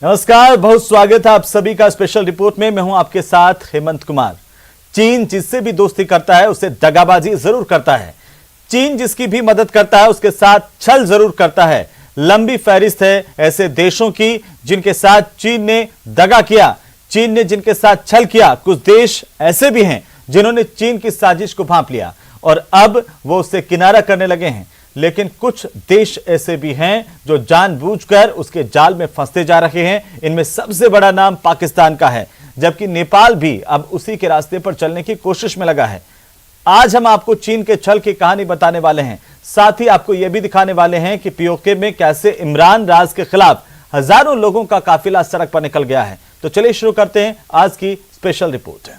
नमस्कार, बहुत स्वागत है आप सभी का स्पेशल रिपोर्ट में। मैं हूं आपके साथ हेमंत कुमार। चीन जिससे भी दोस्ती करता है उसे दगाबाजी जरूर करता है। चीन जिसकी भी मदद करता है उसके साथ छल जरूर करता है। लंबी फहरिस्त है ऐसे देशों की जिनके साथ चीन ने दगा किया, चीन ने जिनके साथ छल किया। कुछ देश ऐसे भी हैं जिन्होंने चीन की साजिश को भांप लिया और अब वो उससे किनारा करने लगे हैं। लेकिन कुछ देश ऐसे भी हैं जो जानबूझकर उसके जाल में फंसते जा रहे हैं। इनमें सबसे बड़ा नाम पाकिस्तान का है, जबकि नेपाल भी अब उसी के रास्ते पर चलने की कोशिश में लगा है। आज हम आपको चीन के छल की कहानी बताने वाले हैं, साथ ही आपको यह भी दिखाने वाले हैं कि पीओके में कैसे इमरान राज के खिलाफ हजारों लोगों का काफिला सड़क पर निकल गया है। तो चलिए शुरू करते हैं आज की स्पेशल रिपोर्ट।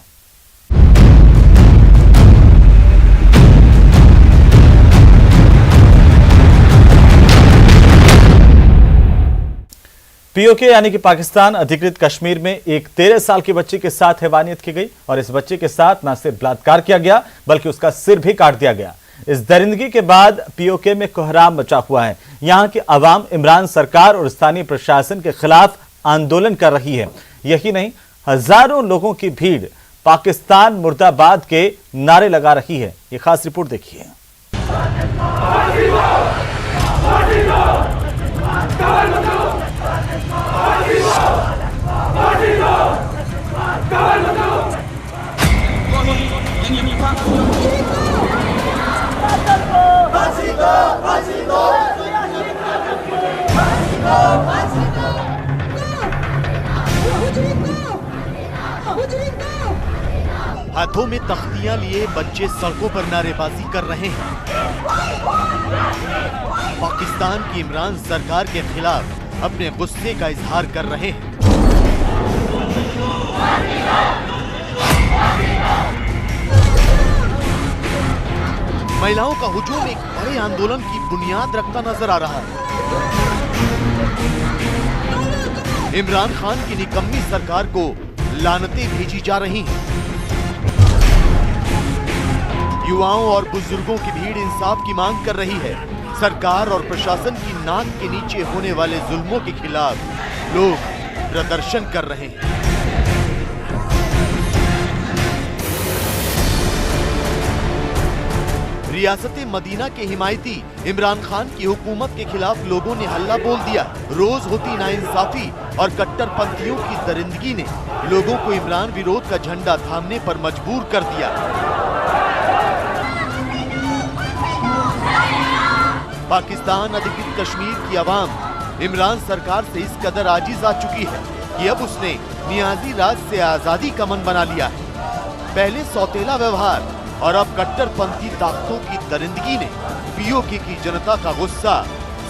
पीओके यानी कि पाकिस्तान अधिकृत कश्मीर में एक 13 साल की बच्ची के साथ हैवानियत की गई और इस बच्ची के साथ न सिर्फ बलात्कार किया गया बल्कि उसका सिर भी काट दिया गया। इस दरिंदगी के बाद पीओके में कोहराम मचा हुआ है। यहां की आवाम इमरान सरकार और स्थानीय प्रशासन के खिलाफ आंदोलन कर रही है। यही नहीं, हजारों लोगों की भीड़ पाकिस्तान मुर्दाबाद के नारे लगा रही है। ये खास रिपोर्ट देखिए। हाथों में तख्तियां लिए बच्चे सड़कों पर नारेबाजी कर रहे हैं। पाकिस्तान की इमरान सरकार के खिलाफ अपने गुस्से का इजहार कर रहे हैं। महिलाओं का हुजूम एक बड़े आंदोलन की बुनियाद रखता नजर आ रहा है। इमरान खान की निकम्मी सरकार को लानतें भेजी जा रही हैं। युवाओं और बुजुर्गों की भीड़ इंसाफ की मांग कर रही है। सरकार और प्रशासन की नाक के नीचे होने वाले जुल्मों के खिलाफ लोग प्रदर्शन कर रहे हैं। रियासत मदीना के हिमायती इमरान खान की हुकूमत के खिलाफ लोगों ने हल्ला बोल दिया। रोज होती नाइंसाफी और कट्टरपंथियों की दरिंदगी ने लोगों को इमरान विरोध का झंडा थामने पर मजबूर कर दिया। पाकिस्तान अधिकृत कश्मीर की आवाम इमरान सरकार से इस कदर आजिज आ चुकी है कि अब उसने नियाजी राज से आजादी का मन बना लिया है। पहले सौतेला व्यवहार और अब कट्टरपंथी ताकतों की दरिंदगी ने पीओके की जनता का गुस्सा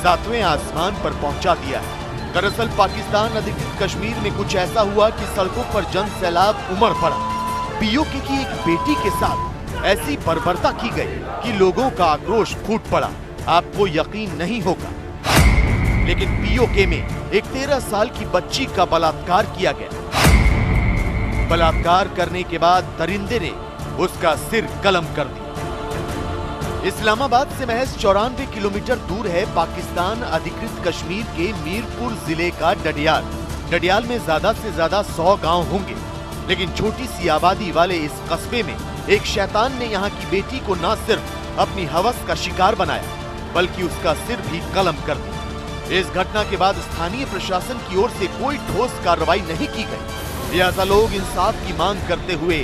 सातवें आसमान पर पहुंचा दिया है। दरअसल पाकिस्तान अधिकृत कश्मीर में कुछ ऐसा हुआ कि सड़कों पर जन सैलाब उमड़ पड़ा। पीओके की एक बेटी के साथ ऐसी बर्बरता की गई कि लोगों का आक्रोश फूट पड़ा। आपको यकीन नहीं होगा, लेकिन पीओके में एक 13 साल की बच्ची का बलात्कार किया गया। बलात्कार करने के बाद दरिंदे ने उसका सिर कलम कर दिया। इस्लामाबाद से महज 94 किलोमीटर दूर है पाकिस्तान अधिकृत कश्मीर के मीरपुर जिले का डडियाल। डडियाल में ज्यादा से ज्यादा 100 गांव होंगे, लेकिन छोटी सी आबादी वाले इस कस्बे में एक शैतान ने यहाँ की बेटी को न सिर्फ अपनी हवस का शिकार बनाया बल्कि उसका सिर भी कलम कर दिया। इस घटना के बाद स्थानीय प्रशासन की ओर से कोई ठोस कार्रवाई नहीं की गई। लिहाजा लोग इंसाफ की मांग करते हुए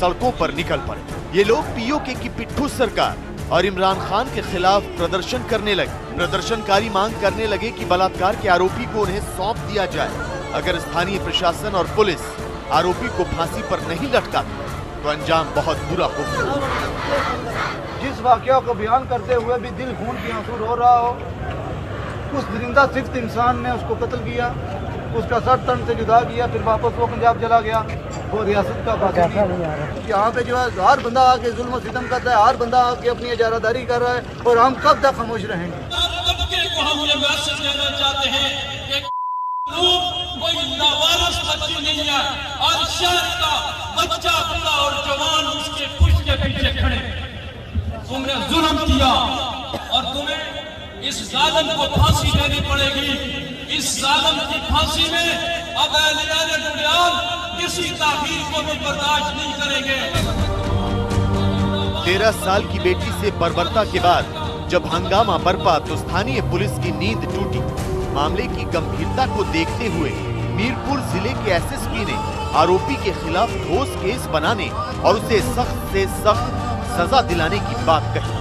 सड़कों पर निकल पड़े। ये लोग पीओके की पिट्ठू सरकार और इमरान खान के खिलाफ प्रदर्शन करने लगे। प्रदर्शनकारी मांग करने लगे कि बलात्कार के आरोपी को उन्हें सौंप दिया जाए। अगर स्थानीय प्रशासन और पुलिस आरोपी को फांसी पर नहीं लटकाती तो अंजाम बहुत बुरा होगा। जिस वाकया को बयान करते हुए भी दिल खून की आंसू रो रहा हो, उस दरिंदा सिफ्त इंसान ने उसको कत्ल किया, उसका सर तन से जुदा किया, फिर वापस वो पंजाब चला गया। वो रियासत का बात है। यहाँ पे जो है हर बंदा आके जुल्म सितम करता है, हर बंदा आके अपनी इजारादारी कर रहा है और हम कब तक खामोश रहेंगे। हम ये मैसेज देना चाहते हैं कि कोई लावारिस बच्ची नहीं है और शहर का बच्चा बूढ़ा और जवान उसके पुष्ट के पीछे खड़े। तुमने जुल्म किया और तुम्हें इस जालिम को फांसी देनी पड़ेगी। इस जालिम की फांसी में अब एहलियार डुडियाल किसी ताखीर को भी बर्दाश्त नहीं करेंगे। 13 साल की बेटी से बर्बरता के बाद जब हंगामा बरपा तो स्थानीय पुलिस की नींद टूटी। मामले की गंभीरता को देखते हुए मीरपुर जिले के एसएसपी ने आरोपी के खिलाफ ठोस केस बनाने और उसे सख्त से सख्त सजा दिलाने की बात कही।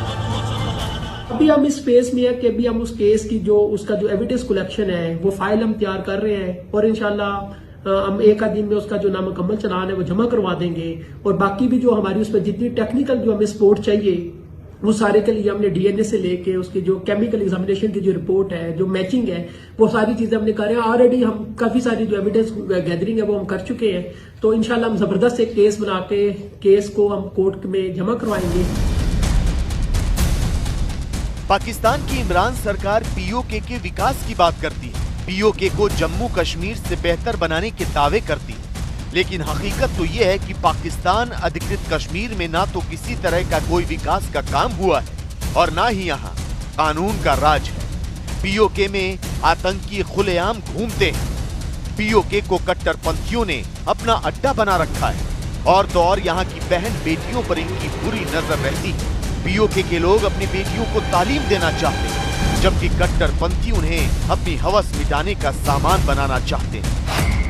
अभी हम इस फेज में है कि अभी हम उस केस की उसका जो एविडेंस कलेक्शन है वो फाइल हम तैयार कर रहे हैं और इंशाल्लाह हम एक आध दिन में उसका जो नामुकम्मल चालान है वो जमा करवा देंगे। और बाकी भी जो हमारी उसमें जितनी टेक्निकल जो हमें सपोर्ट चाहिए वो सारे के लिए हमने डीएनए से लेके उसकी जो केमिकल एग्जामिनेशन की जो रिपोर्ट है, जो मैचिंग है, वो सारी चीजें हमने कर रहे हैं। ऑलरेडी हम काफी सारी जो एविडेंस गैदरिंग है वो हम कर चुके हैं। तो इंशाल्लाह हम जबरदस्त एक केस बना के केस को हम कोर्ट में जमा करवाएंगे। पाकिस्तान की इमरान सरकार पीओके के विकास की बात करती है, पीओके को जम्मू कश्मीर से बेहतर बनाने के दावे करती है, लेकिन हकीकत तो ये है कि पाकिस्तान अधिकृत कश्मीर में ना तो किसी तरह का कोई विकास का काम हुआ है और ना ही यहाँ कानून का राज है। पीओके में आतंकी खुलेआम घूमते हैं। पीओके को कट्टरपंथियों ने अपना अड्डा बना रखा है और तो और यहाँ की बहन बेटियों पर इनकी बुरी नजर रहती है। पीओके के लोग अपनी बेटियों को तालीम देना चाहते हैं, जबकि कट्टरपंथी उन्हें अपनी हवस मिटाने का सामान बनाना चाहते हैं।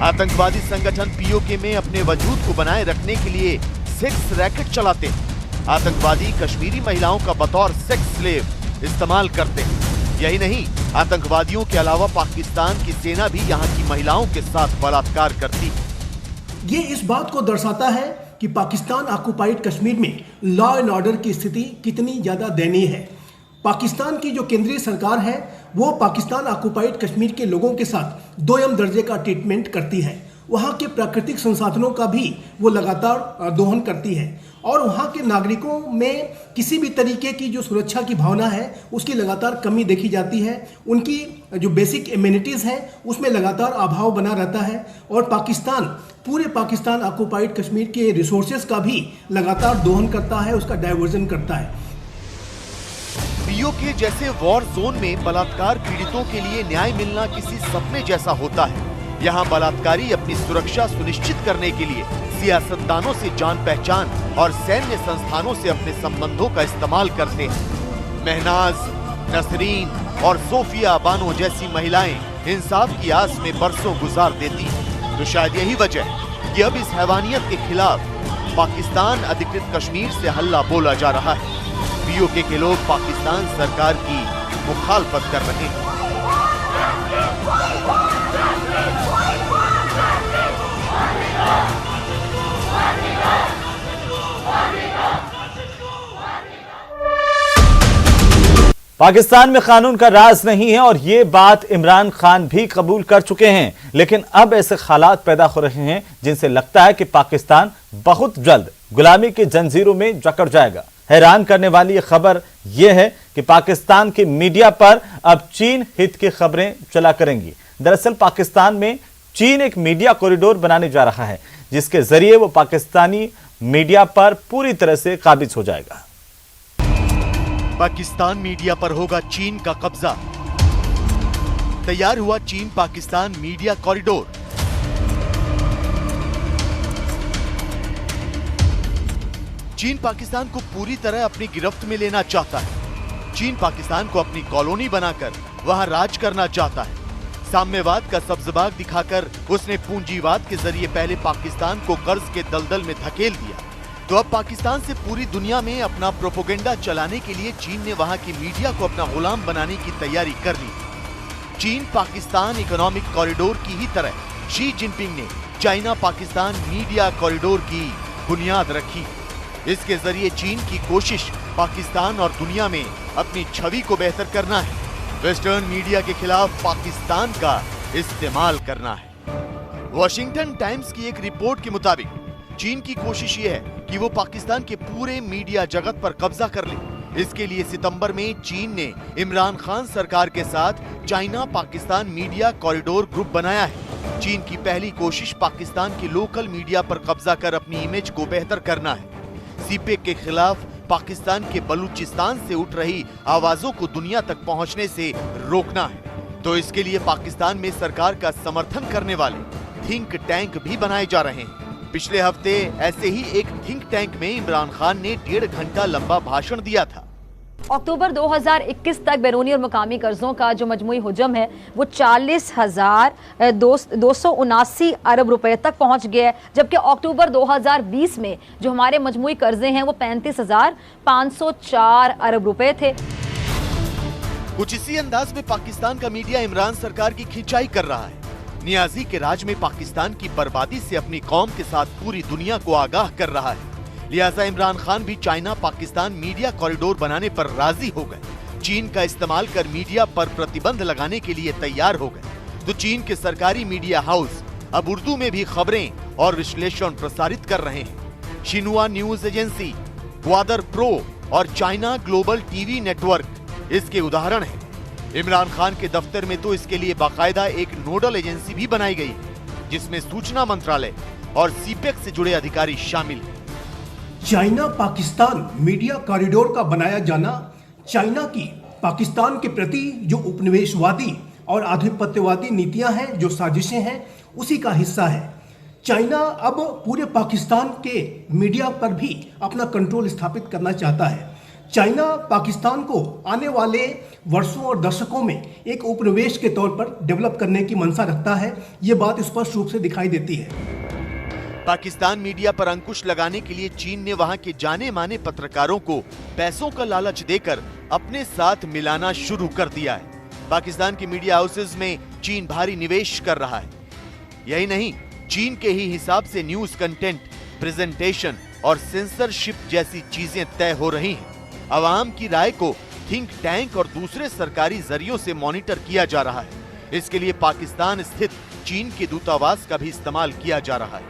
आतंकवादी संगठन पीओके में अपने वजूद को बनाए रखने के लिए सेक्स रैकेट चलाते हैं। आतंकवादी कश्मीरी महिलाओं का बतौर सेक्स स्लेव इस्तेमाल करते हैं। यही नहीं, आतंकवादियों के अलावा पाकिस्तान की सेना भी यहाँ की महिलाओं के साथ बलात्कार करती है। ये इस बात को दर्शाता है कि पाकिस्तान ऑक्युपाइड कश्मीर में लॉ एंड ऑर्डर की स्थिति कितनी ज्यादा दयनीय है। पाकिस्तान की जो केंद्रीय सरकार है वो पाकिस्तान ऑक्युपाइड कश्मीर के लोगों के साथ दोयम दर्जे का ट्रीटमेंट करती है। वहाँ के प्राकृतिक संसाधनों का भी वो लगातार दोहन करती है और वहाँ के नागरिकों में किसी भी तरीके की जो सुरक्षा की भावना है उसकी लगातार कमी देखी जाती है। उनकी जो बेसिक एमिनिटीज़ हैं उसमें लगातार अभाव बना रहता है और पूरे पाकिस्तान ऑक्युपाइड कश्मीर के रिसोर्सेज का भी लगातार दोहन करता है, उसका डाइवर्जन करता है। पीओके जैसे वॉर जोन में बलात्कार पीड़ितों के लिए न्याय मिलना किसी सपने जैसा होता है। यहाँ बलात्कारी अपनी सुरक्षा सुनिश्चित करने के लिए सियासतदानों से जान पहचान और सैन्य संस्थानों से अपने संबंधों का इस्तेमाल करते हैं। महनाज, नसरीन और सोफिया बानो जैसी महिलाएं इंसाफ की आस में बरसों गुजार देती हैं। तो शायद यही वजह है कि अब इस हैवानियत के खिलाफ पाकिस्तान अधिकृत कश्मीर से हल्ला बोला जा रहा है। पीओके के लोग पाकिस्तान सरकार की मुखालफत कर रहे हैं। पाकिस्तान में कानून का राज नहीं है और ये बात इमरान खान भी कबूल कर चुके हैं, लेकिन अब ऐसे हालात पैदा हो रहे हैं जिनसे लगता है कि पाकिस्तान बहुत जल्द गुलामी की जंजीरों में जकड़ जाएगा। हैरान करने वाली ये खबर यह है कि पाकिस्तान के मीडिया पर अब चीन हित की खबरें चला करेंगी। दरअसल पाकिस्तान में चीन एक मीडिया कॉरिडोर बनाने जा रहा है जिसके जरिए वो पाकिस्तानी मीडिया पर पूरी तरह से काबिज हो जाएगा। पाकिस्तान मीडिया पर होगा चीन का कब्जा। तैयार हुआ चीन पाकिस्तान मीडिया कॉरिडोर। चीन पाकिस्तान को पूरी तरह अपनी गिरफ्त में लेना चाहता है। चीन पाकिस्तान को अपनी कॉलोनी बनाकर वहां राज करना चाहता है। साम्यवाद का सब्ज़बाग दिखाकर उसने पूंजीवाद के जरिए पहले पाकिस्तान को कर्ज के दलदल में धकेल दिया, तो अब पाकिस्तान से पूरी दुनिया में अपना प्रोपेगेंडा चलाने के लिए चीन ने वहां की मीडिया को अपना गुलाम बनाने की तैयारी कर ली। चीन पाकिस्तान इकोनॉमिक कॉरिडोर की ही तरह शी जिनपिंग ने चाइना पाकिस्तान मीडिया कॉरिडोर की बुनियाद रखी। इसके जरिए चीन की कोशिश पाकिस्तान और दुनिया में अपनी छवि को बेहतर करना है, वेस्टर्न मीडिया के खिलाफ पाकिस्तान का इस्तेमाल करना है। वॉशिंगटन टाइम्स की एक रिपोर्ट के मुताबिक चीन की कोशिश ये है कि वो पाकिस्तान के पूरे मीडिया जगत पर कब्जा कर ले। इसके लिए सितंबर में चीन ने इमरान खान सरकार के साथ China Pakistan media corridor group बनाया है। चीन की पहली कोशिश पाकिस्तान के लोकल मीडिया पर कब्जा कर अपनी इमेज को बेहतर करना है। सीपेक के खिलाफ पाकिस्तान के बलूचिस्तान से उठ रही आवाजों को दुनिया तक पहुंचने से रोकना है। तो इसके लिए पाकिस्तान में सरकार का समर्थन करने वाले थिंक टैंक भी बनाए जा रहे हैं। पिछले हफ्ते ऐसे ही एक थिंक टैंक में इमरान खान ने 1.5 घंटा लंबा भाषण दिया था। अक्टूबर 2021 तक बैरूनी और मुकामी कर्जों का जो मजमूई हुजम है वो 40,279 अरब रुपए तक पहुंच गया है, जबकि अक्टूबर 2020 में जो हमारे मजमूई कर्जे हैं वो 35,504 अरब रुपए थे। कुछ इसी अंदाज में पाकिस्तान का मीडिया इमरान सरकार की खिंचाई कर रहा है। नियाजी के राज में पाकिस्तान की बर्बादी से अपनी कौम के साथ पूरी दुनिया को आगाह कर रहा है। लिहाजा इमरान खान भी चाइना पाकिस्तान मीडिया कॉरिडोर बनाने पर राजी हो गए। चीन का इस्तेमाल कर मीडिया पर प्रतिबंध लगाने के लिए तैयार हो गए। तो चीन के सरकारी मीडिया हाउस अब उर्दू में भी खबरें और विश्लेषण प्रसारित कर रहे हैं। Xinhua news agency, Gwadar pro और चाइना ग्लोबल टीवी नेटवर्क इसके उदाहरण हैं। इमरान खान के दफ्तर में तो इसके लिए बाकायदा एक नोडल एजेंसी भी बनाई गई है, जिसमें सूचना मंत्रालय और सीपेक से जुड़े अधिकारी शामिल हैं। चाइना पाकिस्तान मीडिया कॉरिडोर का बनाया जाना चाइना की पाकिस्तान के प्रति जो उपनिवेशवादी और आधिपत्यवादी नीतियां हैं, जो साजिशें हैं, उसी का हिस्सा है। चाइना अब पूरे पाकिस्तान के मीडिया पर भी अपना कंट्रोल स्थापित करना चाहता है। चाइना पाकिस्तान को आने वाले वर्षों और दशकों में एक उपनिवेश के तौर पर डेवलप करने की मंशा रखता है। ये बात स्पष्ट रूप से दिखाई देती है। पाकिस्तान मीडिया पर अंकुश लगाने के लिए चीन ने वहां के जाने माने पत्रकारों को पैसों का लालच देकर अपने साथ मिलाना शुरू कर दिया है। पाकिस्तान की मीडिया हाउसेज में चीन भारी निवेश कर रहा है। यही नहीं, चीन के ही हिसाब से न्यूज कंटेंट, प्रेजेंटेशन और सेंसरशिप जैसी चीजें तय हो रही हैं। अवाम की राय को थिंक टैंक और दूसरे सरकारी जरियों से मॉनिटर किया जा रहा है। इसके लिए पाकिस्तान स्थित चीन के दूतावास का भी इस्तेमाल किया जा रहा है।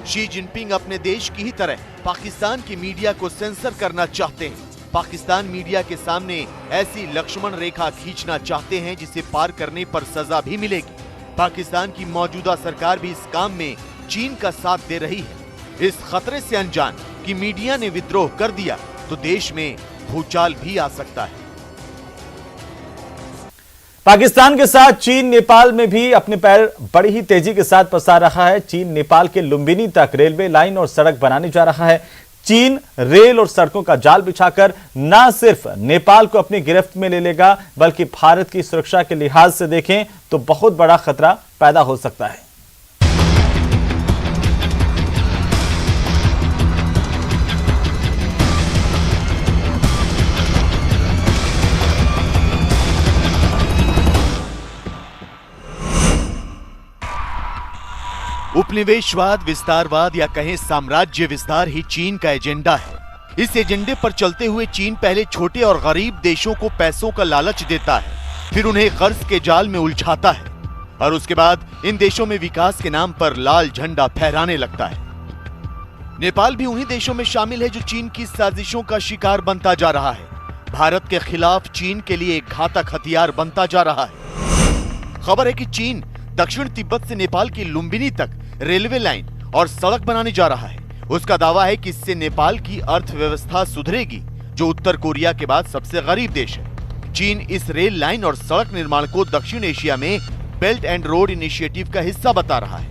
शी जिनपिंग अपने देश की ही तरह पाकिस्तान की मीडिया को सेंसर करना चाहते हैं। पाकिस्तान मीडिया के सामने ऐसी लक्ष्मण रेखा खींचना चाहते हैं जिसे पार करने पर सजा भी मिलेगी। पाकिस्तान की मौजूदा सरकार भी इस काम में चीन का साथ दे रही है। इस खतरे से अनजान कि मीडिया ने विद्रोह कर दिया तो देश में भूचाल भी आ सकता है। पाकिस्तान के साथ चीन नेपाल में भी अपने पैर बड़ी ही तेजी के साथ पसार रहा है। चीन नेपाल के लुम्बिनी तक रेलवे लाइन और सड़क बनाने जा रहा है। चीन रेल और सड़कों का जाल बिछाकर न सिर्फ नेपाल को अपनी गिरफ्त में ले लेगा, बल्कि भारत की सुरक्षा के लिहाज से देखें तो बहुत बड़ा खतरा पैदा हो सकता है। उपनिवेशवाद, विस्तारवाद या कहें साम्राज्य विस्तार ही चीन का एजेंडा है। इस एजेंडे पर चलते हुए चीन पहले छोटे और गरीब देशों को पैसों का लालच देता है, फिर उन्हें कर्ज के जाल में उलझाता है और उसके बाद इन देशों में विकास के नाम पर लाल झंडा फहराने लगता है। नेपाल भी उन्हीं देशों में शामिल है जो चीन की साजिशों का शिकार बनता जा रहा है। भारत के खिलाफ चीन के लिए एक घातक हथियार बनता जा रहा है। खबर है कि चीन दक्षिण तिब्बत से नेपाल की लुम्बिनी तक रेलवे लाइन और सड़क बनाने जा रहा है। उसका दावा है कि इससे नेपाल की अर्थव्यवस्था सुधरेगी, जो उत्तर कोरिया के बाद सबसे गरीब देश है। चीन इस रेल लाइन और सड़क निर्माण को दक्षिण एशिया में बेल्ट एंड रोड इनिशिएटिव का हिस्सा बता रहा है,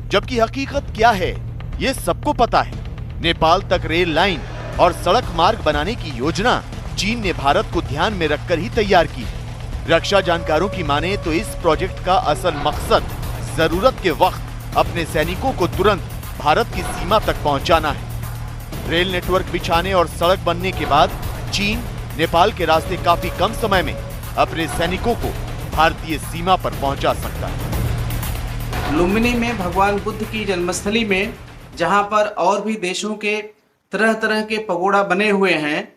जबकि हकीकत क्या है ये सबको पता है। नेपाल तक रेल लाइन और सड़क मार्ग बनाने की योजना चीन ने भारत को ध्यान में रखकर ही तैयार की है। रक्षा जानकारों की माने तो इस प्रोजेक्ट का असल मकसद जरूरत के वक्त अपने सैनिकों को तुरंत भारत की सीमा तक पहुंचाना है। रेल नेटवर्क बिछाने और सड़क बनने के बाद चीन नेपाल के रास्ते काफी कम समय में अपने सैनिकों को भारतीय सीमा पर पहुंचा सकता है। लुम्बिनी में भगवान बुद्ध की जन्मस्थली में, जहां पर और भी देशों के तरह तरह के पगोड़ा बने हुए हैं,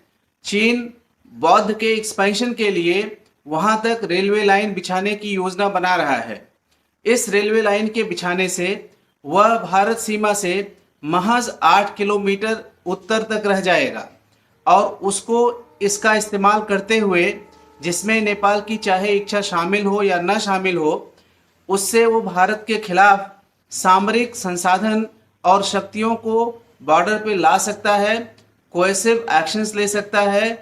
चीन बौद्ध के एक्सपेंशन के लिए वहां तक रेलवे लाइन बिछाने की योजना बना रहा है। इस रेलवे लाइन के बिछाने से वह भारत सीमा से महज 8 किलोमीटर उत्तर तक रह जाएगा और उसको इसका इस्तेमाल करते हुए, जिसमें नेपाल की चाहे इच्छा शामिल हो या न शामिल हो, उससे वो भारत के खिलाफ सामरिक संसाधन और शक्तियों को बॉर्डर पे ला सकता है, कोएसिव एक्शंस ले सकता है।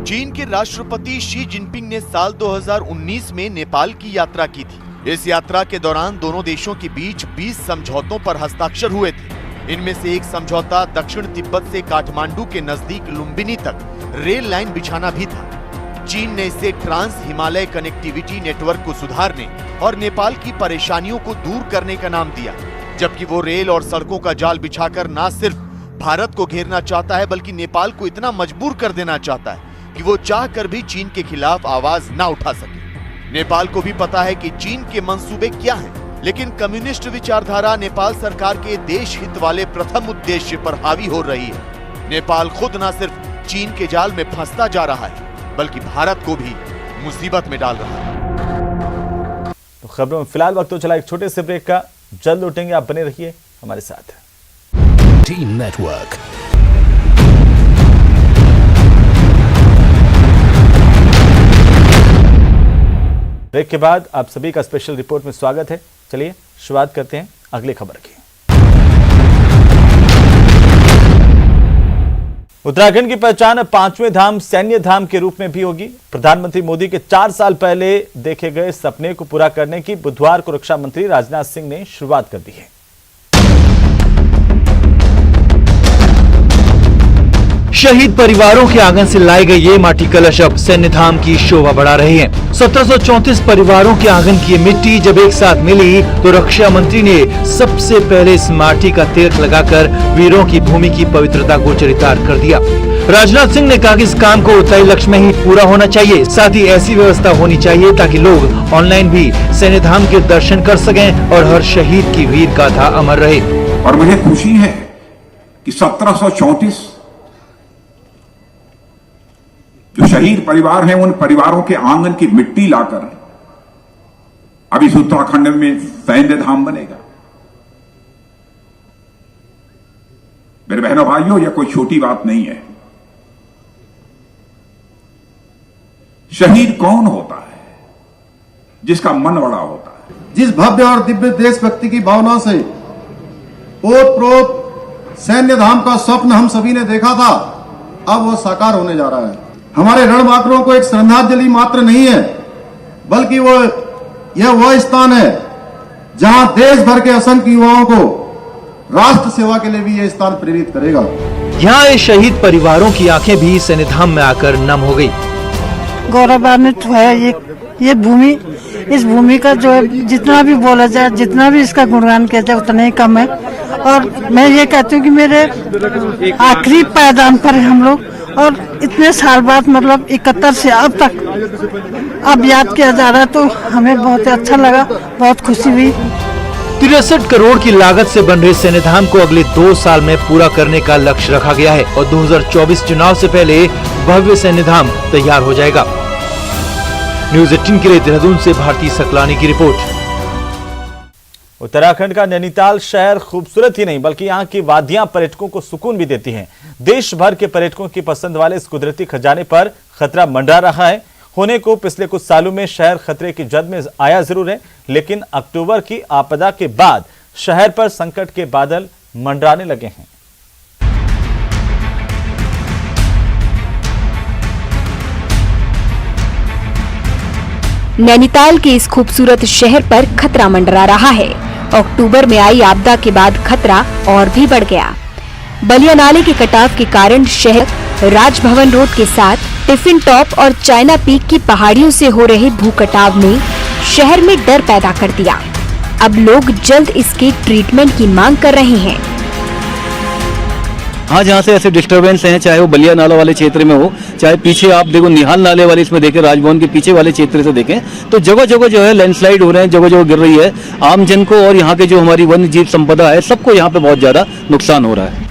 चीन के राष्ट्रपति शी जिनपिंग ने साल 2019 में नेपाल की यात्रा की थी। इस यात्रा के दौरान दोनों देशों के बीच 20 समझौतों पर हस्ताक्षर हुए थे। इनमें से एक समझौता दक्षिण तिब्बत से काठमांडू के नजदीक लुम्बिनी तक रेल लाइन बिछाना भी था। चीन ने इसे ट्रांस हिमालय कनेक्टिविटी नेटवर्क को सुधारने और नेपाल की परेशानियों को दूर करने का नाम दिया, जबकि वो रेल और सड़कों का जाल बिछाकर न सिर्फ भारत को घेरना चाहता है बल्कि नेपाल को इतना मजबूर कर देना चाहता है कि वो चाहकर भी चीन के खिलाफ आवाज ना उठा सके। नेपाल को भी पता है कि चीन के मंसूबे क्या हैं, लेकिन कम्युनिस्ट विचारधारा नेपाल सरकार के देश हित वाले प्रथम उद्देश्य पर हावी हो रही है। नेपाल खुद न सिर्फ चीन के जाल में फंसता जा रहा है बल्कि भारत को भी मुसीबत में डाल रहा है। तो खबरों में फिलहाल वक्त तो चला एक छोटे से ब्रेक का, जल्द लौटेंगे, आप बने रहिए हमारे साथ। Team network. ब्रेक के बाद आप सभी का स्पेशल रिपोर्ट में स्वागत है। चलिए शुरुआत करते हैं अगली खबर की। उत्तराखंड की पहचान अब 5वें धाम सैन्य धाम के रूप में भी होगी। प्रधानमंत्री मोदी के 4 साल पहले देखे गए सपने को पूरा करने की बुधवार को रक्षा मंत्री राजनाथ सिंह ने शुरुआत कर दी है। शहीद परिवारों के आंगन से लाए गए ये माटी कलश अब सैन्य धाम की शोभा बढ़ा रहे हैं। 1734 परिवारों के आंगन की मिट्टी जब एक साथ मिली तो रक्षा मंत्री ने सबसे पहले इस माटी का तिलक लगाकर वीरों की भूमि की पवित्रता को चरितार्थ कर दिया। राजनाथ सिंह ने कहा कि इस काम को तय लक्ष्य में ही पूरा होना चाहिए, साथ ही ऐसी व्यवस्था होनी चाहिए ताकि लोग ऑनलाइन भी सैन्य धाम के दर्शन कर सकें और हर शहीद की वीर गाथा अमर रहे। और मुझे खुशी है कि 1734 जो शहीद परिवार हैं उन परिवारों के आंगन की मिट्टी लाकर अब इस उत्तराखंड में सैन्य धाम बनेगा। मेरे बहनों भाइयों, यह कोई छोटी बात नहीं है। शहीद कौन होता है? जिसका मन बड़ा होता है। जिस भव्य और दिव्य देशभक्ति की भावना से ओतप्रोत सैन्य धाम का स्वप्न हम सभी ने देखा था, अब वो साकार होने जा रहा है। हमारे रणबांकुरों को एक श्रद्धांजलि मात्र नहीं है, बल्कि यह वह स्थान है जहां देश भर के असंख्य युवाओं को राष्ट्र सेवा के लिए भी यह स्थान प्रेरित करेगा। यहाँ ये शहीद परिवारों की आंखें भी सैन्य धाम में आकर नम हो गई। गौरवान्वित है ये भूमि। इस भूमि का जो जितना भी बोला जाए, जितना भी इसका गुणगान किया जाए उतना ही कम है। और मैं ये कहती हूँ कि मेरे आखिरी पायदान पर हम लोग, और इतने साल बाद मतलब 71 से अब तक अब याद किया जा रहा है, तो हमें बहुत अच्छा लगा, बहुत खुशी हुई। 63 करोड़ की लागत से बन रहे सैन्य धाम को अगले 2 साल में पूरा करने का लक्ष्य रखा गया है और 2024 चुनाव से पहले भव्य सैन्य धाम तैयार हो जाएगा। न्यूज़ 18 के लिए देहरादून से भारती सकलानी की रिपोर्ट। उत्तराखंड का नैनीताल शहर खूबसूरत ही नहीं बल्कि यहाँ की वादियां पर्यटकों को सुकून भी देती हैं। देश भर के पर्यटकों की पसंद वाले इस कुदरती खजाने पर खतरा मंडरा रहा है। होने को पिछले कुछ सालों में शहर खतरे की जद में आया जरूर है, लेकिन अक्टूबर की आपदा के बाद शहर पर संकट के बादल मंडराने लगे हैं। नैनीताल के इस खूबसूरत शहर पर खतरा मंडरा रहा है। अक्टूबर में आई आपदा के बाद खतरा और भी बढ़ गया। बलिया नाले के कटाव के कारण शहर राजभवन रोड के साथ टिफिन टॉप और चाइना पीक की पहाड़ियों से हो रहे भूकटाव ने शहर में डर पैदा कर दिया। अब लोग जल्द इसके ट्रीटमेंट की मांग कर रहे हैं। हाँ, जहाँ से ऐसे डिस्टरबेंस हैं, चाहे वो बलिया नाला वाले क्षेत्र में हो, चाहे पीछे आप देखो निहाल नाले वाले इसमें देखें, राजभवन के पीछे वाले क्षेत्र से देखें, तो जगह जगह जो है लैंडस्लाइड हो रहे हैं, जगह जगह गिर रही है। आम जन को और यहाँ के जो हमारी वन्य जीव संपदा है, सबको यहाँ पे बहुत ज्यादा नुकसान हो रहा है।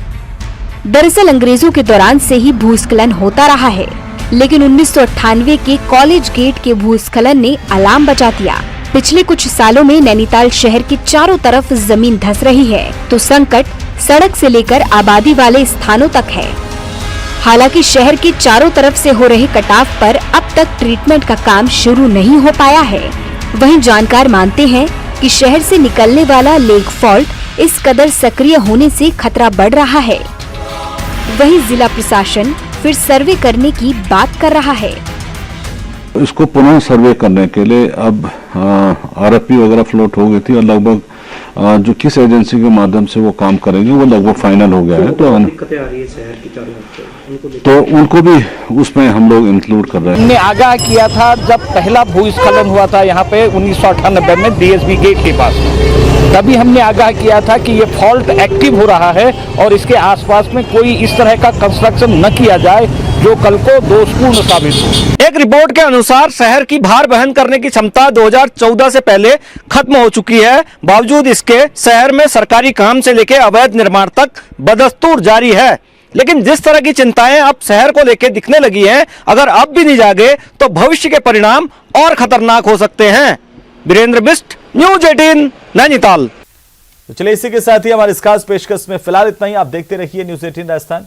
दरअसल अंग्रेजों के दौरान से ही भूस्खलन होता रहा है, लेकिन 1998 के कॉलेज गेट के भूस्खलन ने अलार्म बजा दिया। पिछले कुछ सालों में नैनीताल शहर के चारों तरफ जमीन धंस रही है, तो संकट सड़क से लेकर आबादी वाले स्थानों तक है। हालांकि शहर के चारों तरफ से हो रहे कटाव पर अब तक ट्रीटमेंट का काम शुरू नहीं हो पाया है। वहीं जानकार मानते हैं कि शहर से निकलने वाला लेक फॉल्ट इस कदर सक्रिय होने से खतरा बढ़ रहा है। वहीं जिला प्रशासन, फिर सर्वे करने की बात कर रहा है। इसको पुनः सर्वे करने के लिए अब आरएफपी वगैरह फ्लोट हो गई थी और लगभग जो किस एजेंसी के माध्यम से वो काम करेंगे वो लगभग फाइनल हो गया है। तो दिक्कतें आ रही है शहर की चारों ओर, तो उनको भी उसमें हम लोग इंक्लूड कर रहे हैं। हमने आगाह किया था जब पहला भूस्खलन हुआ था यहाँ पे 1998 में डीएसबी गेट के पास, तभी हमने आगाह किया था कि ये फॉल्ट एक्टिव हो रहा है और इसके आसपास में कोई इस तरह का कंस्ट्रक्शन न किया जाए जो कल को दोषपूर्ण साबित हो। एक रिपोर्ट के अनुसार शहर की भार वहन करने की क्षमता 2014 से पहले खत्म हो चुकी है। बावजूद इसके शहर में सरकारी काम से लेकर अवैध निर्माण तक बदस्तूर जारी है। लेकिन जिस तरह की चिंताएं अब शहर को लेकर दिखने लगी हैं, अगर अब भी नहीं जागे तो भविष्य के परिणाम और खतरनाक हो सकते हैं। वीरेंद्र बिष्ट, न्यूज 18 नैनीताल। तो चलिए इसी के साथ ही हमारे इस खास पेशकश में फिलहाल इतना ही। आप देखते रहिए न्यूज 18 राजस्थान।